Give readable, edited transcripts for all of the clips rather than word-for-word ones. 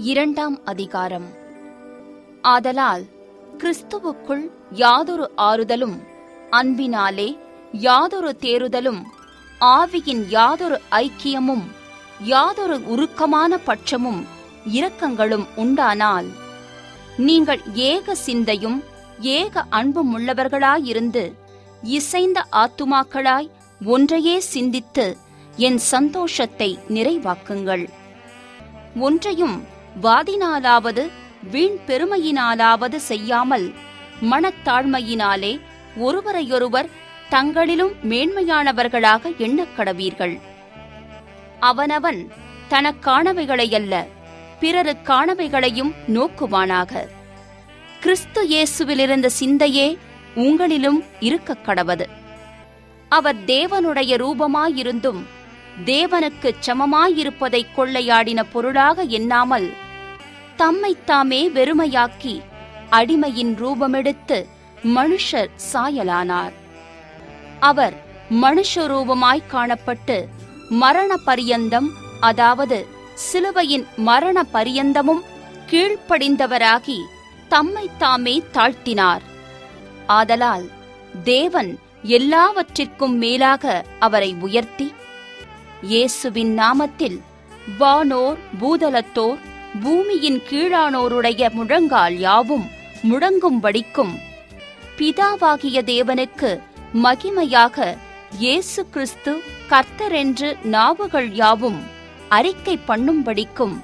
இரண்டாம் அதிகாரம். ஆதலால் கிறிஸ்துவுக்குள் யாதொரு ஆறுதலும், அன்பினாலே யாதொரு தேறுதலும், ஆவியின் யாதொரு ஐக்கியமும், யாதொரு உருக்கமான பட்சமும் இரக்கங்களும் உண்டானால், நீங்கள் ஏக சிந்தையும் ஏக அன்பும் உள்ளவர்களாயிருந்து இசைந்த ஆத்துமாக்களாய் ஒன்றையே சிந்தித்து என் சந்தோஷத்தை நிறைவாக்குங்கள். ஒன்றையும் வாதினாலாவது வீண் பெருமையினாலாவது செய்யாமல், மனத்தாழ்மையினாலே ஒருவரையொருவர் தங்களிலும் மேன்மையானவர்களாக எண்ணக்கடவீர்கள். அவனவன் தனக்கானவைகளையல்ல பிறருக்கானவைகளையும் நோக்குவானாக. கிறிஸ்து இயேசுவிலிருந்த சிந்தையே உங்களிலும் இருக்கக் கடவது. அவர் தேவனுடைய ரூபமாயிருந்தும் தேவனுக்குச் சமமாயிருப்பதைக் கொள்ளையாடின பொருளாக எண்ணாமல், தம்மைத்தாமே வெறுமையாக்கி அடிமையின் ரூபமெடுத்து மனுஷர் சாயலானார். அவர் மனுஷ ரூபமாய் காணப்பட்டு மரண பரியந்தம், அதாவது சிலுவையின் மரண பரியந்தமும் கீழ்ப்படிந்தவராகி தம்மைத்தாமே தாழ்த்தினார். ஆதலால் தேவன் எல்லாவற்றிற்கும் மேலாக அவரை உயர்த்தி, இயேசுவின் நாமத்தில் வானோர் பூதலத்தோர் பூமியின் கீழானோருடைய முழங்கால் யாவும் முழங்கும்படிக்கும், பிதாவாகிய தேவனுக்கு மகிமையாக இயேசு கிறிஸ்து கர்த்தரென்று நாவுகள் யாவும் அறிக்கை பண்ணும்படிக்கும்,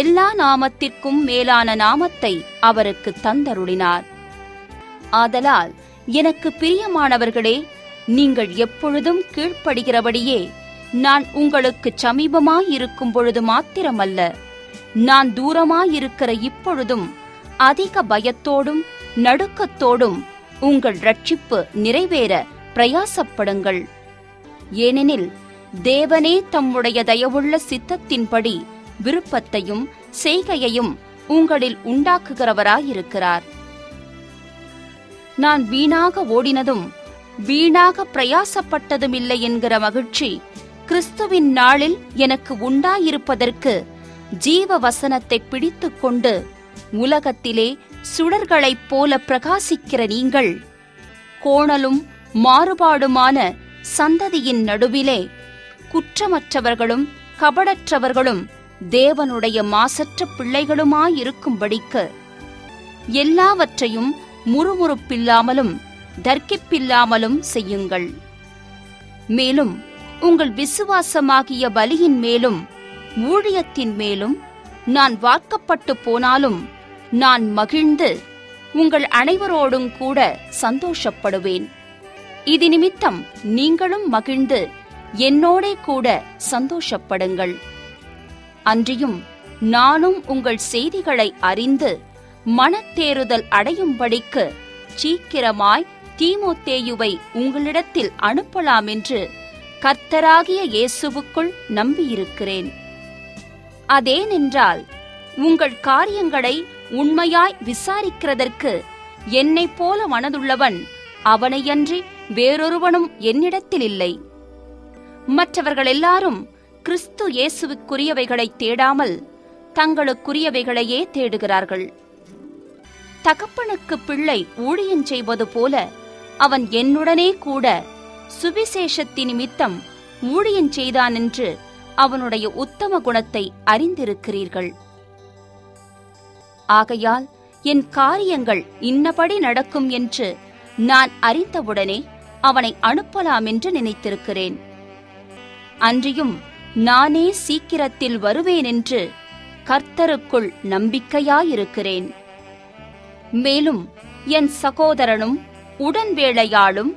எல்லா நாமத்திற்கும் மேலான நாமத்தை அவருக்கு தந்தருளினார். ஆதலால் எனக்கு பிரியமானவர்களே, நீங்கள் எப்பொழுதும் கீழ்ப்படுகிறபடியே நான் உங்களுக்கு சமீபமாயிருக்கும் பொழுது மாத்திரமல்ல, நான் தூரமாயிருக்கிற இப்பொழுதும் அதிக பயத்தோடும் நடுக்கத்தோடும் உங்கள் இரட்சிப்பு நிறைவேற பிரயாசப்படுங்கள். ஏனெனில் தேவனே தம்முடைய தயவுள்ள சித்தத்தின்படி விருப்பத்தையும் செய்கையையும் உங்களில் உண்டாக்குகிறவராயிருக்கிறார். நான் வீணாக ஓடினதும் வீணாக பிரயாசப்பட்டதுமில்லை என்கிற மகிழ்ச்சி கிறிஸ்துவின் நாளில் எனக்கு உண்டாயிருப்பதற்கு ஜீவ வசனத்தை பிடித்துக் கொண்டு உலகத்திலே சுடர்களைப் போல பிரகாசிக்கிற நீங்கள், கோணலும் மாறுபாடுமான சந்ததியின் நடுவிலே குற்றமற்றவர்களும் கபடற்றவர்களும் தேவனுடைய மாசற்ற பிள்ளைகளுமாயிருக்கும்படிக்கு எல்லாவற்றையும் முறுமுறுப்பில்லாமலும் தர்க்கிப்பில்லாமலும் செய்யுங்கள். மேலும் உங்கள் விசுவாசமாகிய பலியின் மேலும் ஊழியத்தின் மேலும் நான் வார்க்கப்பட்டு போனாலும் நான் மகிழ்ந்து உங்கள் அனைவரோடும் கூட சந்தோஷப்படுவேன். இது நிமித்தம் நீங்களும் மகிழ்ந்து என்னோடே கூட சந்தோஷப்படுங்கள். அன்றியும் நானும் உங்கள் செய்திகளை அறிந்து மனத்தேறுதல் அடையும்படிக்கு சீக்கிரமாய் தீமோத்தேயுவை உங்களிடத்தில் அனுப்பலாம் என்று கர்த்தராகிய இயேசுவுக்குள் நம்பியிருக்கிறேன். அதேனென்றால் உங்கள் காரியங்களை உண்மையாய் விசாரிக்கிறதற்கு என்னைப் போல மனதுள்ளவன் அவனையன்றி வேறொருவனும் என்னிடத்தில் இல்லை. மற்றவர்கள் எல்லாரும் கிறிஸ்து இயேசுவுக்குரியவைகளை தேடாமல் தங்களுக்குரியவைகளையே தேடுகிறார்கள். தகப்பனுக்கு பிள்ளை ஊழியம் செய்வது போல அவன் என்னுடனே கூட சுவிசேஷத்தின் நிமித்தம் ஊழியம் செய்தான் என்று அவனுடைய உத்தம குணத்தை அறிந்திருக்கிறீர்கள். ஆகையால் என் காரியங்கள் இன்னபடி நடக்கும் என்று நான் அறிந்தவுடனே அவனை அனுப்பலாம் என்று நினைத்திருக்கிறேன். அன்றியும் நானே சீக்கிரத்தில் வருவேன் என்று கர்த்தருக்குள் நம்பிக்கையாயிருக்கிறேன். மேலும் என் சகோதரனும் உடன் வேலையாளும்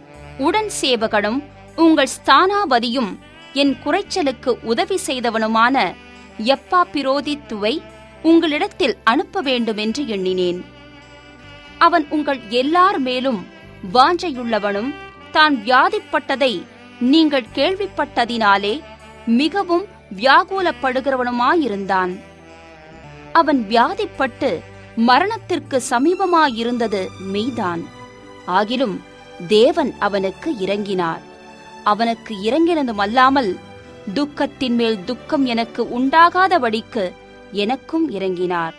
உடன் சேவகனும் உங்கள் ஸ்தானாபதியும் என் குறைச்சலுக்கு உதவி செய்தவனுமான எப்பாப்பிரோதித்துவை உங்களிடத்தில் அனுப்ப வேண்டும் என்று எண்ணினேன். அவன் உங்கள் எல்லார் மேலும் வாஞ்சையுள்ளவனும் தான் வியாதிப்பட்டதை நீங்கள் கேள்விப்பட்டதினாலே மிகவும் வியாகுலப்படுகிறவனுமாயிருந்தான். அவன் வியாதிப்பட்டு மரணத்திற்கு சமீபமாயிருந்தது மெய்தான். ஆகிலும் தேவன் அவனுக்கு இரங்கினார். அவனுக்கு இறங்கினதுமல்லாமல் துக்கத்தின் மேல் துக்கம் எனக்கு உண்டாகாதபடிக்கு எனக்கும் இறங்கினார்.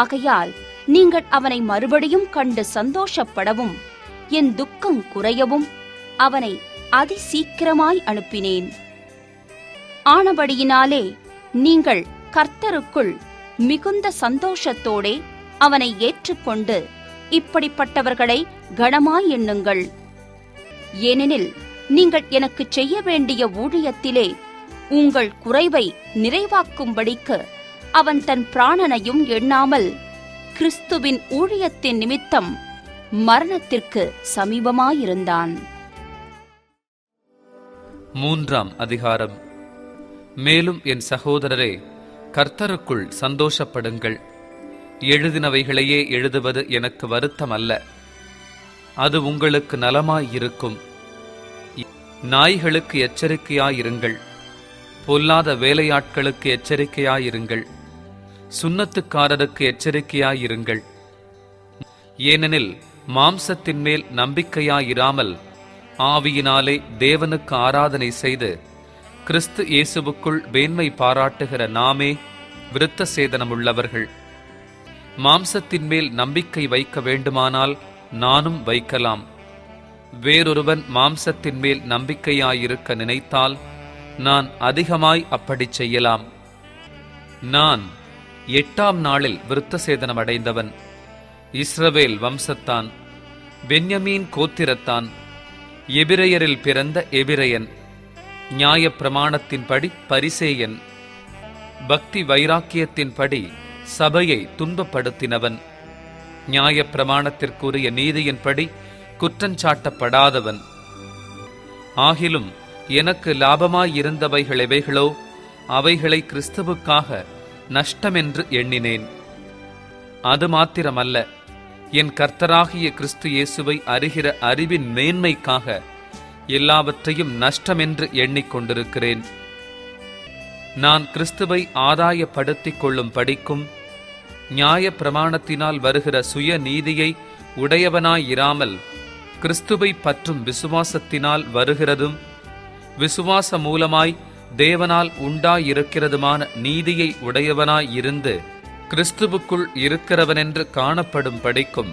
ஆகையால் நீங்கள் அவனை மறுபடியும் கண்டு சந்தோஷப்படவும் என் துக்கம் குறையவும் அவனை அதிசீக்கிரமாய் அனுப்பினேன். ஆனபடியினாலே நீங்கள் கர்த்தருக்குள் மிகுந்த சந்தோஷத்தோடே அவனை ஏற்றுக்கொண்டு இப்படிப்பட்டவர்களை கனமாய் எண்ணுங்கள். ஏனெனில் நீங்கள் எனக்கு செய்ய வேண்டிய ஊழியத்திலே உங்கள் குறைவை நிறைவாக்கும்படிக்கு அவன் தன் பிராணனையும் எண்ணாமல் கிறிஸ்துவின் ஊழியத்தின் நிமித்தம் மரணத்திற்கு சமீபமாயிருந்தான். 3ஆம் அதிகாரம். மேலும் என் சகோதரரே, கர்த்தருக்குள் சந்தோஷப்படுங்கள். எழுதினவைகளையே எழுதுவது எனக்கு வருத்தம் அல்ல, அது உங்களுக்கு நலமாயிருக்கும். நாய்களுக்கு எச்சரிக்கையாயிருங்கள், பொல்லாத வேலையாட்களுக்கு எச்சரிக்கையாயிருங்கள், சுன்னத்துக்காரருக்கு எச்சரிக்கையாயிருங்கள். ஏனெனில் மாம்சத்தின் மேல் நம்பிக்கையாயிராமல் ஆவியினாலே தேவனுக்கு ஆராதனை செய்து கிறிஸ்து இயேசுவுக்குள் மேன்மை பாராட்டுகிற நாமே விருத்த சேதனமுள்ளவர்கள். மாம்சத்தின் மேல் நம்பிக்கை வைக்க வேண்டுமானால் நானும் வைக்கலாம். வேறொருவன் மாம்சத்தின் மேல் நம்பிக்கையாயிருக்க நினைத்தால் நான் அதிகமாய் அப்படி செய்யலாம். நான் 8ஆம் நாளில் விருத்த சேதனம் அடைந்தவன். இஸ்ரவேல் வம்சத்தான், பென்யமீன் கோத்திரத்தான், எபிரெயரில் பிறந்த எபிரெயன், நியாயப்பிரமாணத்தின்படி பரிசேயன், பக்தி வைராக்கியத்தின்படி சபையை துன்பப்படுத்தினவன், நியாயப்பிரமாணத்திற்குரிய நீதியின்படி குற்றஞ்சாட்டப்படாதவன். ஆகிலும் எனக்கு லாபமாயிருந்தவைகள் எவைகளோ அவைகளை கிறிஸ்துவுக்காக நஷ்டமென்று எண்ணினேன். அது மாத்திரமல்ல, என் கர்த்தராகிய கிறிஸ்து இயேசுவை அறிகிற அறிவின் மேன்மைக்காக எல்லாவற்றையும் நஷ்டமென்று எண்ணிக்கொண்டிருக்கிறேன். நான் கிறிஸ்துவை ஆதாயப்படுத்திக் கொள்ளும் படிக்கும் நியாய பிரமாணத்தினால் வருகிற சுய நீதியை உடையவனாயிராமல் கிறிஸ்துவை பற்றும் விசுவாசத்தினால் வருகிறதும் விசுவாச மூலமாய் தேவனால் உண்டாயிருக்கிறதுமான நீதியை உடையவனாயிருந்து கிறிஸ்துவுக்குள் இருக்கிறவனென்று காணப்படும் படிக்கும்.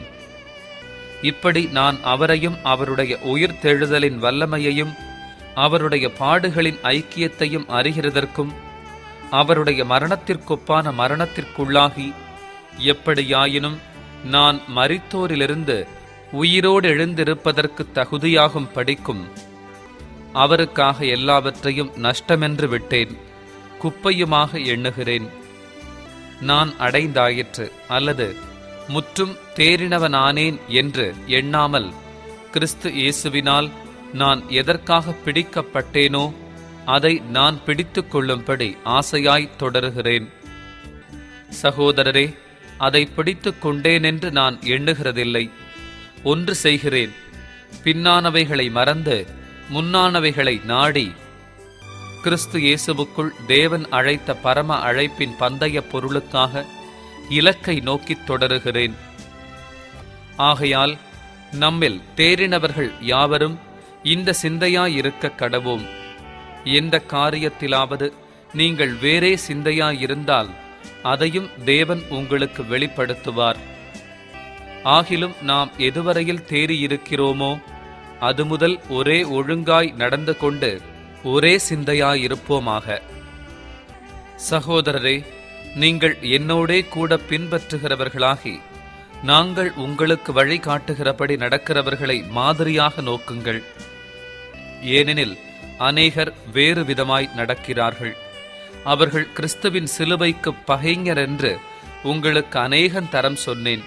இப்படி நான் அவரையும் அவருடைய உயிர்த்தெழுதலின் வல்லமையையும் அவருடைய பாடுகளின் ஐக்கியத்தையும் அறிகிறதற்கும் அவருடைய மரணத்திற்கொப்பான மரணத்திற்குள்ளாகி எப்படியாயினும் நான் மரித்தோரிலிருந்து உயிரோடு எழுந்திருப்பதற்கு தகுதியாகும் படிக்கும் அவருக்காக எல்லாவற்றையும் நஷ்டமென்று விட்டேன், குப்பையுமாக எண்ணுகிறேன். நான் அடைந்தாயிற்று அல்லது முற்றும் தேறினவனானேன் என்று எண்ணாமல் கிறிஸ்து இயேசுவினால் நான் எதற்காக பிடிக்கப்பட்டேனோ அதை நான் பிடித்து கொள்ளும்படி ஆசையாய் தொடருகிறேன். சகோதரரே, அதை பிடித்து கொண்டேனென்று நான் எண்ணுகிறதில்லை. ஒன்று செய்கிறேன், பின்னானவைகளை மறந்து முன்னானவைகளை நாடி கிறிஸ்து இயேசுவுக்குள் தேவன் அழைத்த பரம அழைப்பின் பந்தய பொருளுக்காக இலக்கை நோக்கித் தொடருகிறேன். ஆகையால் நம்மில் தேறினவர்கள் யாவரும் இந்த சிந்தையாயிருக்க கடவோம். எந்த காரியத்திலாவது நீங்கள் வேறே சிந்தையாயிருந்தால் அதையும் தேவன் உங்களுக்கு வெளிப்படுத்துவார். ஆகிலும் நாம் எதுவரையில் தேறியிருக்கிறோமோ அது முதல் ஒரே ஒழுங்காய் நடந்து கொண்டு ஒரே சிந்தையாயிருப்போமாக. சகோதரரே, நீங்கள் என்னோடே கூட பின்பற்றுகிறவர்களாகி நாங்கள் உங்களுக்கு வழிகாட்டுகிறபடி நடக்கிறவர்களை மாதிரியாக நோக்குங்கள். ஏனெனில் அநேகர் வேறு விதமாய் நடக்கிறார்கள். அவர்கள் கிறிஸ்துவின் சிலுவைக்கு பகைஞர் என்று உங்களுக்கு அநேகன் தரம் சொன்னேன்.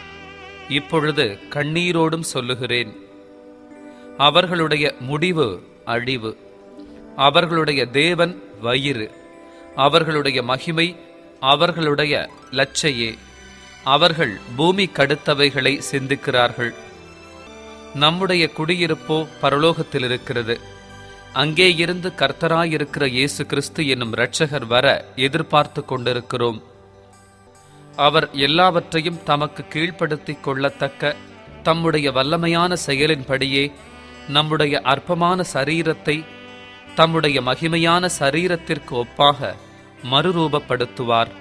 இப்பொழுது கண்ணீரோடும் சொல்லுகிறேன். அவர்களுடைய முடிவு அழிவு, அவர்களுடைய தேவன் வயிறு, அவர்களுடைய மகிமை அவர்களுடைய லட்சையே. அவர்கள் பூமி கடுத்தவைகளை சிந்திக்கிறார்கள். நம்முடைய குடியிருப்போ பரலோகத்தில் இருக்கிறது. அங்கே இருந்து கர்த்தராயிருக்கிற இயேசு கிறிஸ்து என்னும் இரட்சகர் வர எதிர்பார்த்து கொண்டிருக்கிறோம். அவர் எல்லாவற்றையும் தமக்கு கீழ்ப்படுத்திக் கொள்ளத்தக்க தம்முடைய வல்லமையான செயலின்படியே நம்முடைய அற்பமான சரீரத்தை தம்முடைய மகிமையான சரீரத்திற்கு ஒப்பாக மறுரூபப்படுத்துவார்.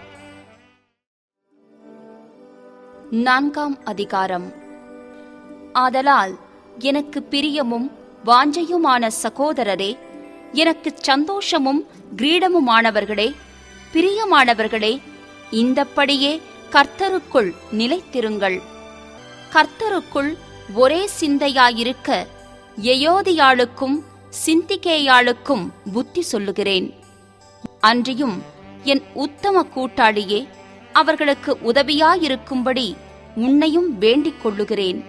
4ஆம் அதிகாரம். ஆதலால் எனக்கு பிரியமும் வாஞ்சையுமான சகோதரரே, எனக்குச் சந்தோஷமும் கிரீடமுமானவர்களே, பிரியமானவர்களே, இந்தப்படியே கர்த்தருக்குள் நிலைத்திருங்கள். கர்த்தருக்குள் ஒரே சிந்தையாயிருக்க எயோதியாளுக்கும் சிந்திகேயாளுக்கும் புத்தி சொல்லுகிறேன். அன்றியும் என் உத்தம கூட்டாளியே, அவர்களுக்கு உதவியாயிருக்கும்படி உன்னையும் வேண்டிக் கொள்ளுகிறேன்.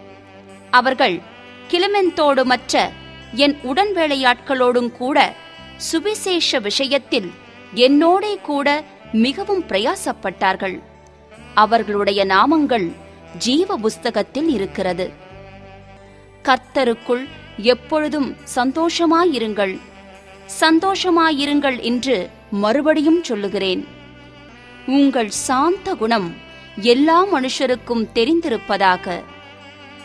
அவர்கள் கிளிமெந்தோடு மற்ற என் உடன் வேலையாட்களோடும் கூட சுவிசேஷ விஷயத்தில் என்னோடே கூட மிகவும் பிரயாசப்பட்டார்கள். அவர்களுடைய நாமங்கள் ஜீவ புஸ்தகத்தில் இருக்கிறது. கர்த்தருக்குள் எப்பொழுதும் சந்தோஷமாயிருங்கள். சந்தோஷமாயிருங்கள் என்று மறுபடியும் சொல்லுகிறேன். உங்கள் சாந்த குணம் எல்லா மனுஷருக்கும் தெரிந்திருப்பதாக.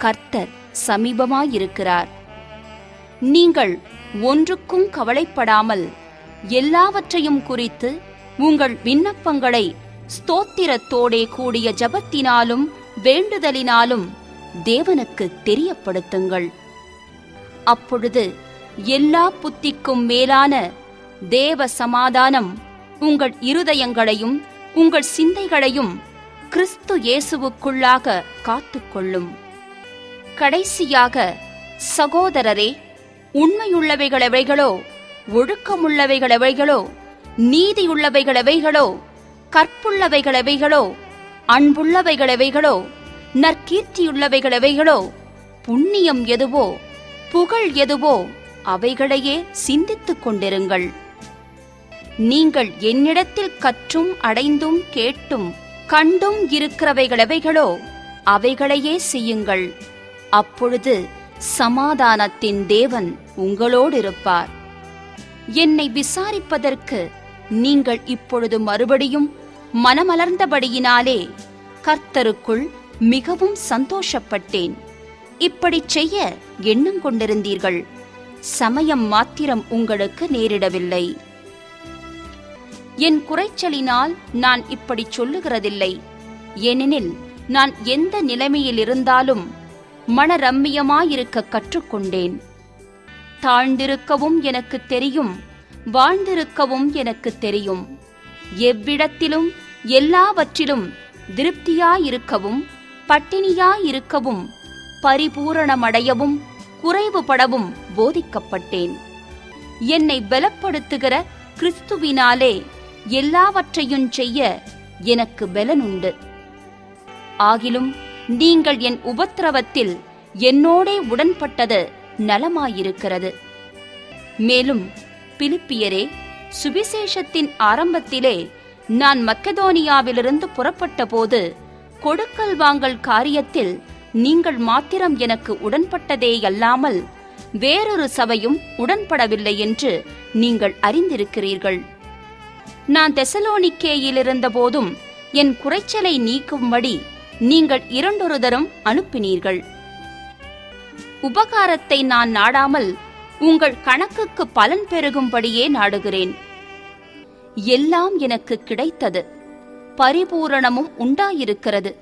கர்த்தர் சமீபமாயிருக்கிறார். நீங்கள் ஒன்றுக்கும் கவலைப்படாமல் எல்லாவற்றையும் குறித்து உங்கள் விண்ணப்பங்களை ஸ்தோத்திரத்தோடே கூடிய ஜபத்தினாலும் வேண்டுதலினாலும் தேவனுக்கு தெரியப்படுத்துங்கள். அப்பொழுது எல்லா புத்திக்கும் மேலான தேவ சமாதானம் உங்கள் இருதயங்களையும் உங்கள் சிந்தைகளையும் கிறிஸ்து இயேசுவுக்குள்ளாக காத்துக்கொள்ளும். கடைசியாக சகோதரரே, உண்மையுள்ளவைகளெவைகளோ, ஒழுக்கமுள்ளவைகளெவைகளோ, நீதியுள்ளவைகளெவைகளோ, கற்புள்ளவைகளெவைகளோ, அன்புள்ளவைகளெவைகளோ, நற்கீர்த்தியுள்ளவைகளெவைகளோ, புண்ணியம் எதுவோ, புகழ் எதுவோ, அவைகளையே சிந்தித்துக் கொண்டிருங்கள். நீங்கள் என்னிடத்தில் கற்றும் அடைந்தும் கேட்டும் கண்டும் இருக்கிறவைகளெவைகளோ, அவைகளையே செய்யுங்கள். அப்பொழுது சமாதானத்தின் தேவன் உங்களோடு இருப்பார். என்னை விசாரிப்பதற்கு நீங்கள் இப்பொழுது மறுபடியும் மனமலர்ந்தபடியினாலே கர்த்தருக்குள் மிகவும் சந்தோஷப்பட்டேன். இப்படிச் செய்ய எண்ணம் கொண்டிருந்தீர்கள். சமயம் மாத்திரம் உங்களுக்கு நேரிடவில்லை. என் குறைச்சலினால் நான் இப்படி சொல்லுகிறதில்லை. ஏனெனில் நான் எந்த நிலைமையில் இருந்தாலும் மனரம்மியமாயிருக்க கற்றுக்கொண்டேன். தாழ்ந்திருக்கவும் எனக்கு தெரியும், வாழ்ந்திருக்கவும் எனக்கு தெரியும். எவ்விடத்திலும் எல்லாவற்றிலும் திருப்தியாயிருக்கவும் பட்டினியாயிருக்கவும் பரிபூரணமடையவும் குறைவுபடவும் போதிக்கப்பட்டேன். என்னை பலப்படுத்துகிற கிறிஸ்துவினாலே எல்லாவற்றையும் செய்ய எனக்கு பலனுண்டு. ஆகிலும் நீங்கள் என் உபத்திரவத்தில் என்னோடே உடன்பட்டது நலமாயிருக்கிறது. மேலும் பிலிப்பியரே, சுவிசேஷத்தின் ஆரம்பத்திலே நான் மக்கெதோனியாவிலிருந்து புறப்பட்ட போது கொடுக்கல் வாங்கல் காரியத்தில் நீங்கள் மாத்திரம் எனக்கு உடன்பட்டதேயல்லாமல் வேறொரு சபையும் உடன்படவில்லை என்று நீங்கள் அறிந்திருக்கிறீர்கள். நான் தெசலோனிக்கேயிலிருந்த போதும் என் குறைச்சலை நீக்கும்படி நீங்கள் 2 தரம் அனுப்பினீர்கள். உபகாரத்தை நான் நாடாமல் உங்கள் கணக்குக்கு பலன் பெருகும்படியே நாடுகிறேன். எல்லாம் எனக்கு கிடைத்தது, பரிபூரணமும் உண்டாயிருக்கிறது.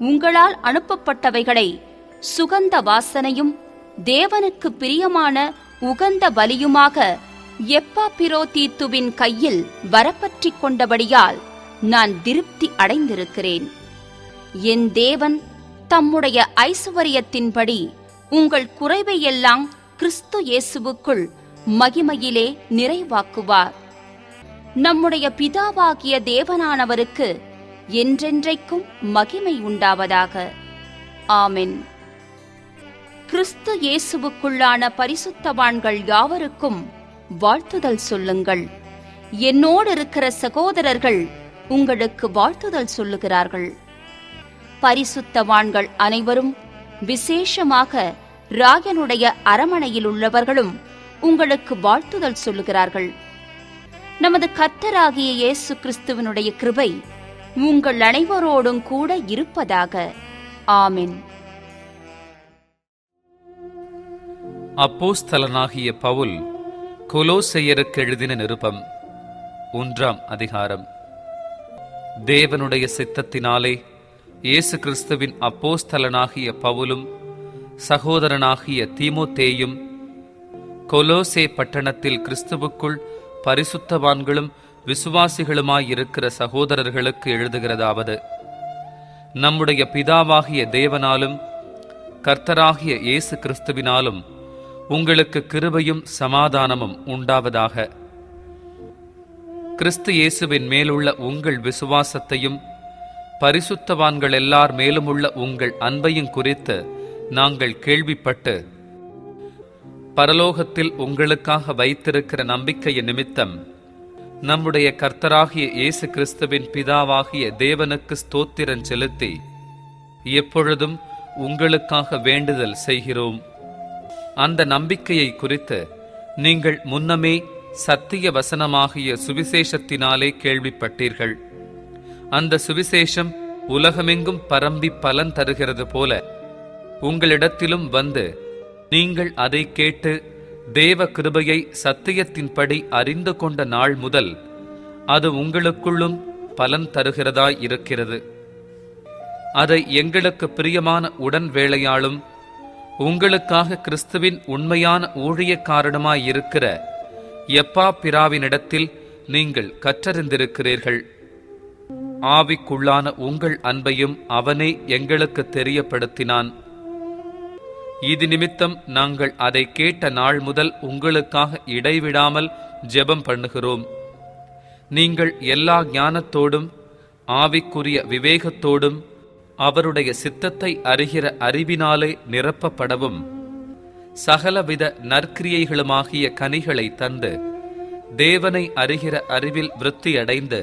உங்களால் அனுப்பப்பட்டவைகளை சுகந்த வாசனையும் தேவனுக்கு பிரியமான உகந்த பலியுமாக எப்பாப்பிரோதீத்துவின் கையில் வரப்பற்றிக் கொண்டபடியால் நான் திருப்தி அடைந்திருக்கிறேன். என் தேவன் தம்முடைய ஐசுவரியத்தின்படி உங்கள் குறைவையெல்லாம் கிறிஸ்து இயேசுவுக்குள் மகிமையிலே நிறைவாக்குவார். நம்முடைய பிதாவாகிய தேவனானவருக்கு என்றென்றைக்கும் மகிமை உண்டாவதாக. ஆமென். கிறிஸ்து இயேசுவுக்குள்ளான பரிசுத்தவான்கள் யாவருக்கும் வாழ்த்துதல் சொல்லுங்கள். என்னோடு இருக்கிற சகோதரர்கள் உங்களுக்கு வாழ்த்துதல் சொல்லுகிறார்கள். பரிசுத்தவான்கள் அனைவரும், விசேஷமாக ராயனுடைய அரமனையில் உள்ளவர்களும் உங்களுக்கு வாழ்த்துதல் சொல்லுகிறார்கள். நமது கர்த்தராகிய இயேசு கிறிஸ்துவினுடைய கிருபை உங்கள் அனைவரோடும் கூட இருப்பதாக. ஆமென். அப்போஸ்தலனாகிய பவுல் கொலோசையருக்கு எழுதின நிருபம் 1ஆம் அதிகாரம். தேவனுடைய சித்தத்தினாலே இயேசு கிறிஸ்துவின் அப்போஸ்தலனாகிய பவுலும் சகோதரனாகிய தீமோத்தேயும் கொலோசே பட்டணத்தில் கிறிஸ்துவுக்குள் பரிசுத்தவான்களும் விசுவாசிகளுமாயிருக்கிற சகோதரர்களுக்கு எழுதுகிறதாவது: நம்முடைய பிதாவாகிய தேவனாலும் கர்த்தராகிய இயேசு கிறிஸ்துவினாலும் உங்களுக்கு கிருபையும் சமாதானமும் உண்டாவதாக. கிறிஸ்து இயேசுவின் மேலுள்ள உங்கள் விசுவாசத்தையும் பரிசுத்தவான்கள் எல்லார் மேலுமுள்ள உங்கள் அன்பையும் குறித்து நாங்கள் கேள்விப்பட்டு பரலோகத்தில் உங்களுக்காக வைத்திருக்கிற நம்பிக்கையின் நிமித்தம் நம்முடைய கர்த்தராகிய இயேசு கிறிஸ்துவின் பிதாவாகிய தேவனுக்கு ஸ்தோத்திரம் செலுத்தி எப்பொழுதும் உங்களுக்காக வேண்டுதல் செய்கிறோம். அந்த நம்பிக்கையை குறித்து நீங்கள் முன்னமே சத்திய வசனமாகிய சுவிசேஷத்தினாலே கேள்விப்பட்டீர்கள். அந்த சுவிசேஷம் உலகமெங்கும் பரம்பி பலன் தருகிறது போல உங்களிடத்திலும் வந்து நீங்கள் அதை கேட்டு தேவ கிருபையை சத்தியத்தின்படி அறிந்து கொண்ட நாள் முதல் அது உங்களுக்குள்ளும் பலன் தருகிறதாய் இருக்கிறது. அதை எங்களுக்கு பிரியமான உடன் வேளையாளும் உங்களுக்காக கிறிஸ்துவின் உண்மையான ஊழியக்காரனுமாயிருக்கிற எப்பாப்பிராவினிடத்தில் நீங்கள் கற்றறிந்திருக்கிறீர்கள். ஆவிக்குள்ளான உங்கள் அன்பையும் அவனே எங்களுக்கு தெரியப்படுத்தினான். இது நிமித்தம் நாங்கள் அதை கேட்ட நாள் முதல் உங்களுக்காக இடைவிடாமல் ஜெபம் பண்ணுகிறோம். நீங்கள் எல்லா ஞானத்தோடும் ஆவிக்குரிய விவேகத்தோடும் அவருடைய சித்தத்தை அறிகிற அறிவினாலே நிரப்பப்படவும் சகலவித நற்கிரியைகளுமாகிய கனிகளை தந்து தேவனை அறிகிற அறிவில் விருத்தியடைந்து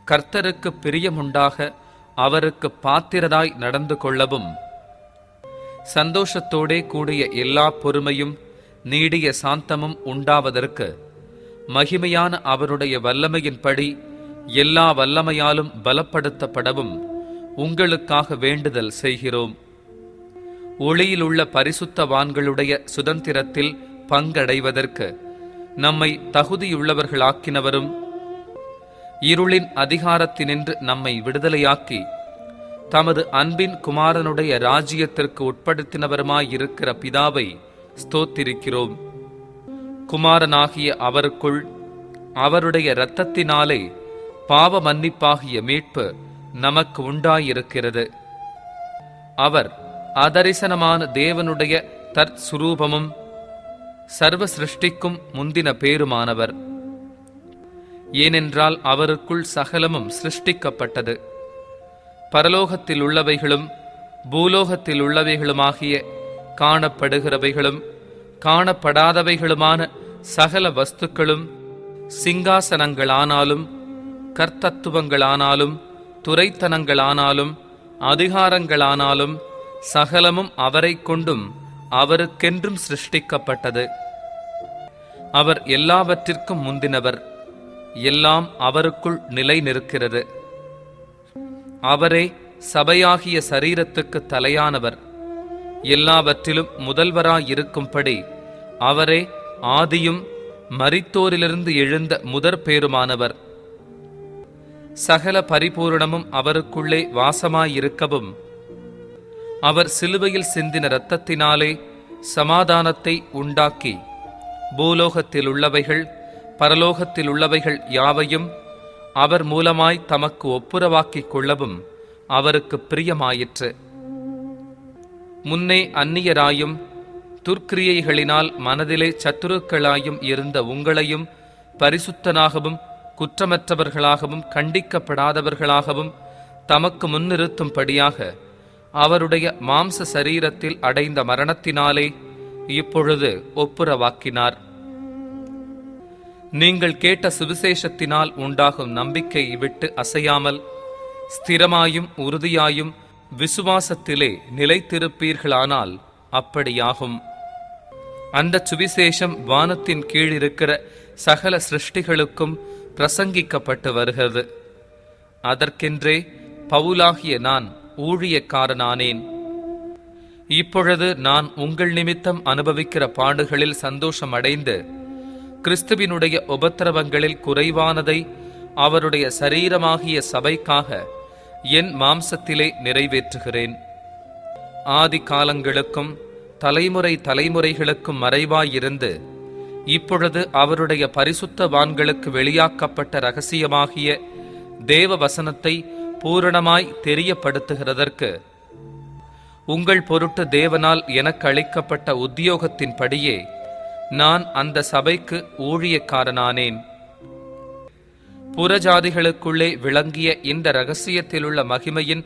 கர்த்தருக்கு பிரியமுண்டாக அவருக்கு பாத்திரராய் நடந்து கொள்ளவும் சந்தோஷத்தோடே கூடிய எல்லா பொறுமையும் நீடிய சாந்தமும் உண்டாவதற்கு மகிமையான அவருடைய வல்லமையின்படி எல்லா வல்லமையாலும் பலப்படுத்தப்படவும் உங்களுக்காக வேண்டுதல் செய்கிறோம். ஒளியிலுள்ள பரிசுத்தவான்களுடைய சுதந்திரத்தில் பங்கடைவதற்கு நம்மை தகுதியுள்ளவர்களாக்கினவரும் இருளின் அதிகாரத்தினின்று நம்மை விடுதலையாக்கி தமது அன்பின் குமாரனுடைய ராஜ்யத்திற்கு உட்படுத்தினவருமாயிருக்கிற பிதாவை ஸ்தோத்திரிக்கிறோம். குமாரனாகிய அவருக்குள் அவருடைய இரத்தத்தினாலே பாவ மன்னிப்பாகிய மீட்பு நமக்கு உண்டாயிருக்கிறது. அவர் அதரிசனமான தேவனுடைய தற்சுரூபமும் சர்வ சிருஷ்டிக்கும் முந்தின பேருமானவர். ஏனென்றால் அவருக்குள் சகலமும் சிருஷ்டிக்கப்பட்டது. பரலோகத்தில் உள்ளவைகளும் பூலோகத்தில் உள்ளவைகளுமாகிய காணப்படுகிறவைகளும் காணப்படாதவைகளுமான சகல வஸ்துக்களும் சிங்காசனங்களானாலும் கர்த்தத்துவங்களானாலும் துரைத்தனங்களானாலும் அதிகாரங்களானாலும் சகலமும் அவரை கொண்டும் அவருக்கென்றும் சிருஷ்டிக்கப்பட்டது. அவர் எல்லாவற்றிற்கும் முந்தினவர். எல்லாம் அவருக்குள் நிலை நிற்கிறது. அவரே சபையாகிய சரீரத்துக்கு தலையானவர். எல்லாவற்றிலும் முதல்வராயிருக்கும்படி அவரே ஆதியும் மரித்தோரிலிருந்து எழுந்த முதற் பேருமானவர். சகல பரிபூரணமும் அவருக்குள்ளே வாசமாயிருக்கவும் அவர் சிலுவையில் சிந்தின இரத்தத்தினாலே சமாதானத்தை உண்டாக்கி பூலோகத்தில் உள்ளவைகள் பரலோகத்தில் உள்ளவைகள் யாவையும் அவர் மூலமாய் தமக்கு ஒப்புரவாக்கிக் கொள்ளவும் அவருக்கு பிரியமாயிற்று. முன்னே அந்நியராயும் துர்க்கிரியைகளினால் மனதிலே சத்துருக்களாயும் இருந்த உங்களையும் பரிசுத்தனாகவும் குற்றமற்றவர்களாகவும் கண்டிக்கப்படாதவர்களாகவும் தமக்கு முன்னிறுத்தும்படியாக அவருடைய மாம்ச சரீரத்தில் அடைந்த மரணத்தினாலே இப்பொழுது ஒப்புரவாக்கினார். நீங்கள் கேட்ட சுவிசேஷத்தினால் உண்டாகும் நம்பிக்கையை விட்டு அசையாமல் ஸ்திரமாயும் உறுதியாயும் விசுவாசத்திலே நிலைத்திருப்பீர்களானால் அப்படியாகும். அந்த சுவிசேஷம் வானத்தின் கீழ் இருக்கிற சகல சிருஷ்டிகளுக்கும் பிரசங்கிக்கப்பட்டு வருகிறது. அதற்கென்றே பவுலாகிய நான் ஊழியக்காரனானேன். இப்பொழுது நான் உங்கள் நிமித்தம் அனுபவிக்கிற பாடுகளில் சந்தோஷம் அடைந்து கிறிஸ்துவினுடைய உபத்திரவங்களில் குறைவானதை அவருடைய சரீரமாகிய சபைக்காக என் மாம்சத்திலே நிறைவேற்றுகிறேன். ஆதி காலங்களுக்கும் தலைமுறை தலைமுறைகளுக்கும் மறைவாயிருந்து இப்பொழுது அவருடைய பரிசுத்தவான்களுக்கு வெளியாக்கப்பட்ட இரகசியமாகிய தேவ வசனத்தை பூரணமாய் தெரியப்படுத்துகிறதற்கு உங்கள் பொருட்டு தேவனால் எனக்கு அளிக்கப்பட்ட உத்தியோகத்தின்படியே நான் அந்த சபைக்கு ஊழியக்காரனானேன். புறஜாதிகளுக்குள்ளே விளங்கிய இந்த இரகசியத்திலுள்ள மகிமையின்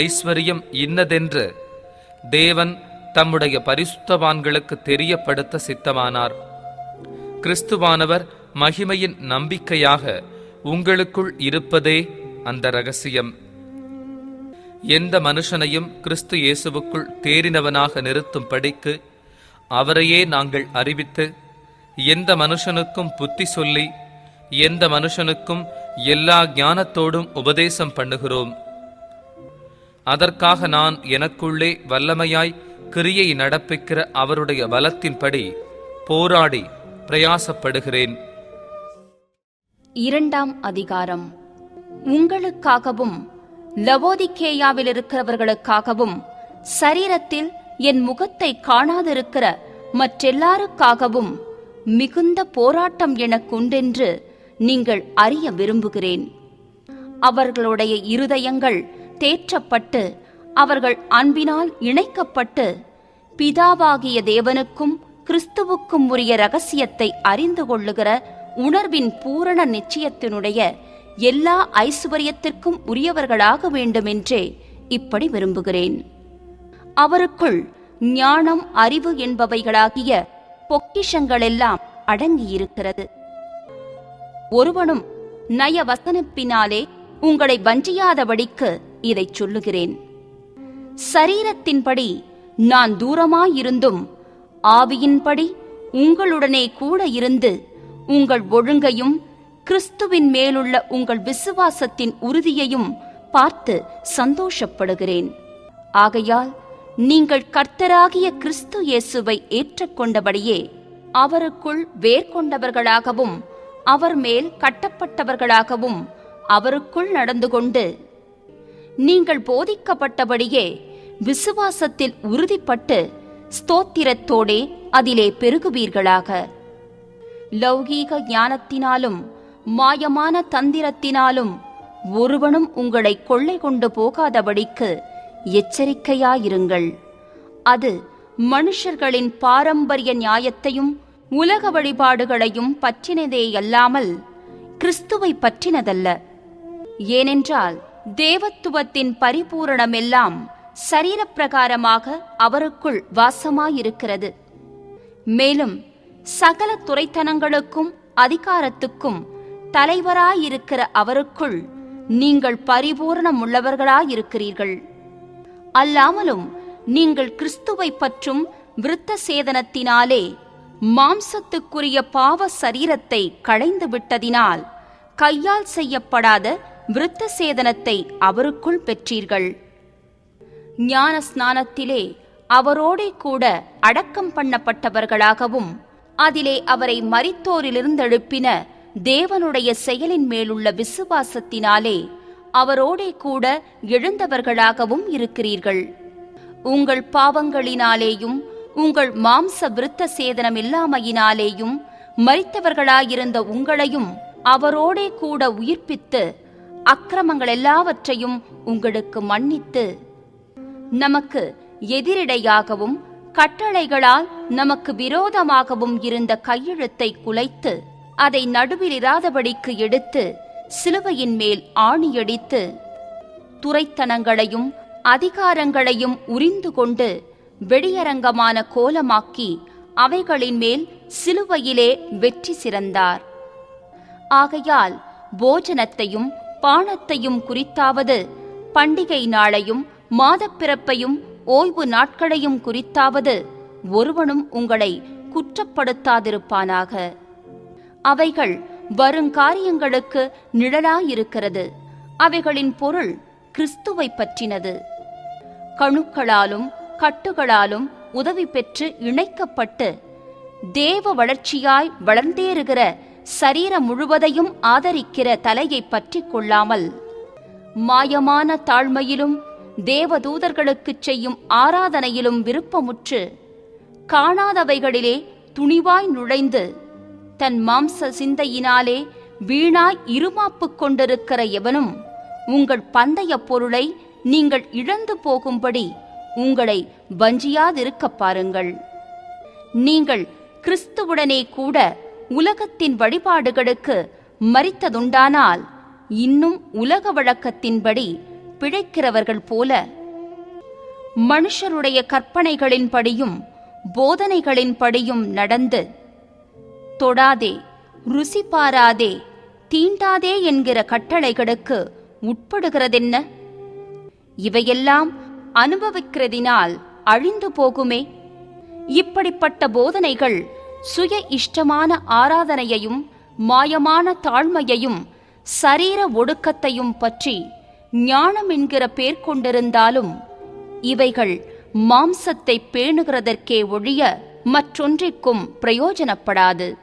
ஐஸ்வர்யம் இன்னதென்று தேவன் தம்முடைய பரிசுத்தவான்களுக்கு தெரியப்படுத்த சித்தமானார். கிறிஸ்துவானவர் மகிமையின் நம்பிக்கையாக உங்களுக்குள் இருப்பதே அந்த இரகசியம். எந்த மனுஷனையும் கிறிஸ்து இயேசுவுக்குள் தேறினவனாக நிறுத்தும்படிக்கு அவரையே நாங்கள் அறிவித்து, எந்த மனுஷனுக்கும் புத்தி சொல்லி, எந்த மனுஷனுக்கும் எல்லா ஞானத்தோடும் உபதேசம் பண்ணுகிறோம். அதற்காக நான் எனக்குள்ளே வல்லமையாய் கிரியை நடப்பிக்கிற அவருடைய பலத்தின்படி போராடி பிரயாசப்படுகிறேன். 2ஆம் அதிகாரம். உங்களுக்காகவும் லவோதிக்கேயாவில் இருக்கிறவர்களுக்காகவும் சரீரத்தில் என் முகத்தை காணாதிருக்கிற மற்றெல்லாருக்காகவும் மிகுந்த போராட்டம் எனக்குண்டென்று நீங்கள் அறிய விரும்புகிறேன். அவர்களுடைய இருதயங்கள் தேற்றப்பட்டு அவர்கள் அன்பினால் இணைக்கப்பட்டு பிதாவாகிய தேவனுக்கும் கிறிஸ்துவுக்கும் உரிய இரகசியத்தை அறிந்து கொள்ளுகிற உணர்வின் பூரண நிச்சயத்தினுடைய எல்லா ஐசுவரியத்திற்கும் உரியவர்களாக வேண்டுமென்றே இப்படி விரும்புகிறேன். அவருக்குள் ஞானம், அறிவு என்பவைகளாகிய பொக்கிஷங்களெல்லாம் அடங்கியிருக்கிறது. ஒருவனும் நயவசனிப்பினாலே உங்களை வஞ்சியாதபடிக்கு இதைச் சொல்லுகிறேன். சரீரத்தின்படி நான் தூரமாயிருந்தும் ஆவியின்படி உங்களுடனே கூட இருந்து உங்கள் ஒழுங்கையும் கிறிஸ்துவின் மேலுள்ள உங்கள் விசுவாசத்தின் உறுதியையும் பார்த்து சந்தோஷப்படுகிறேன். ஆகையால் நீங்கள் கர்த்தராகிய கிறிஸ்து இயேசுவை ஏற்றுக்கொண்டபடியே அவருக்குள் வேர்கொண்டவர்களாகவும் அவர் மேல் கட்டப்பட்டவர்களாகவும் அவருக்குள் நடந்து கொண்டு நீங்கள் போதிக்கப்பட்டபடியே விசுவாசத்தில் உறுதிப்பட்டு ஸ்தோத்திரத்தோடே அதிலே பெருகுவீர்களாக. லௌகீக ஞானத்தினாலும் மாயமான தந்திரத்தினாலும் ஒருவனும் உங்களை கொள்ளை கொண்டு போகாதபடிக்கு எச்சரிக்கையாயிருங்கள். அது மனுஷர்களின் பாரம்பரிய நியாயத்தையும் உலக வழிபாடுகளையும் பற்றினதேயல்லாமல் கிறிஸ்துவை பற்றினதல்ல. ஏனென்றால் தேவத்துவத்தின் பரிபூரணமெல்லாம் சரீரப்பிரகாரமாக அவருக்குள் வாசமாயிருக்கிறது. மேலும் சகல துரைத்தனங்களுக்கும் அதிகாரத்துக்கும் தலைவராயிருக்கிற அவருக்குள் நீங்கள் பரிபூரணமுள்ளவர்களாயிருக்கிறீர்கள். அல்லாமலும் நீங்கள் கிறிஸ்துவை பற்றும் விருத்த சேதனத்தினாலே மாம்சத்துக்குரிய பாவ சரீரத்தை களைந்து விட்டதினால் கையால் செய்யப்படாத விருத்த சேதனத்தை அவருக்குள் பெற்றீர்கள். ஞான ஸ்நானத்திலே அவரோடே கூட அடக்கம் பண்ணப்பட்டவர்களாகவும் அதிலே அவரை மரித்தோரிலிருந்தெழுப்பின தேவனுடைய செயலின் மேலுள்ள விசுவாசத்தினாலே அவரோடே கூட எழுந்தவர்களாகவும் இருக்கிறீர்கள். உங்கள் பாவங்களினாலேயும் உங்கள் மாம்ச விருத்த சேதனம் இல்லாமையினாலேயும் மரித்தவர்களாயிருந்த உங்களையும் அவரோடே கூட உயிர்ப்பித்து அக்கிரமங்கள் எல்லாவற்றையும் உங்களுக்கு மன்னித்து நமக்கு எதிரிடையாகவும் கட்டளைகளால் நமக்கு விரோதமாகவும் இருந்த கையெழுத்தை குலைத்து அதை நடுவில் இராதபடிக்கு எடுத்து சிலுவையின் மேல் ஆணியடித்து துரைத்தனங்களையும் அதிகாரங்களையும் உரிந்து கொண்டு வெளியரங்கமான கோலமாக்கி அவைகளின் மேல் சிலுவையிலே வெற்றி சிறந்தார். ஆகையால் போஜனத்தையும் பானத்தையும் குறித்தாவது பண்டிகை நாளையும் மாதப்பிறப்பையும் ஓய்வு நாட்களையும் குறித்தாவது ஒருவனும் உங்களை குற்றப்படுத்தாதிருப்பானாக. அவைகள் வருங்காரியங்களுக்கு நிழலாயிருக்கிறது. அவைகளின் பொருள் கிறிஸ்துவை பற்றினது. கணுக்களாலும் கட்டுகளாலும் உதவி பெற்று இணைக்கப்பட்டு தேவ வளர்ச்சியாய் வளர்ந்தேறுகிற சரீரம் முழுவதையும் ஆதரிக்கிற தலையை பற்றி கொள்ளாமல் மாயமான தாழ்மையிலும் தேவதூதர்களுக்குச் செய்யும் ஆராதனையிலும் விருப்பமுற்று காணாதவைகளிலே துணிவாய் நுழைந்து தன் மாம்ச சிந்தையினாலே வீணாய் இருமாப்புக் கொண்டிருக்கிற எவனும் உங்கள் பந்தய பொருளை நீங்கள் இழந்து போகும்படி உங்களை வஞ்சியாதிருக்கப் பாருங்கள். நீங்கள் கிறிஸ்துவுடனே கூட உலகத்தின் வழிபாடுகளுக்கு மரித்ததுண்டானால் இன்னும் உலக வழக்கத்தின்படி பிழைக்கிறவர்கள் போல மனுஷருடைய கற்பனைகளின்படியும் போதனைகளின்படியும் நடந்து தொடாதே, ருசி பாராதே, தீண்டாதே என்கிற கட்டளைகளுக்கு உட்படுகிறதென்ன? இவையெல்லாம் அனுபவிக்கிறதினால் அழிந்து போகுமே. இப்படிப்பட்ட போதனைகள் சுய இஷ்டமான ஆராதனையையும் மாயமான தாழ்மையையும் சரீர ஒடுக்கத்தையும் பற்றி ஞானம் என்கிற பேர் கொண்டிருந்தாலும் இவைகள் மாம்சத்தை பேணுகிறதற்கே ஒழிய மற்றொன்றிற்கும் பிரயோஜனப்படாது.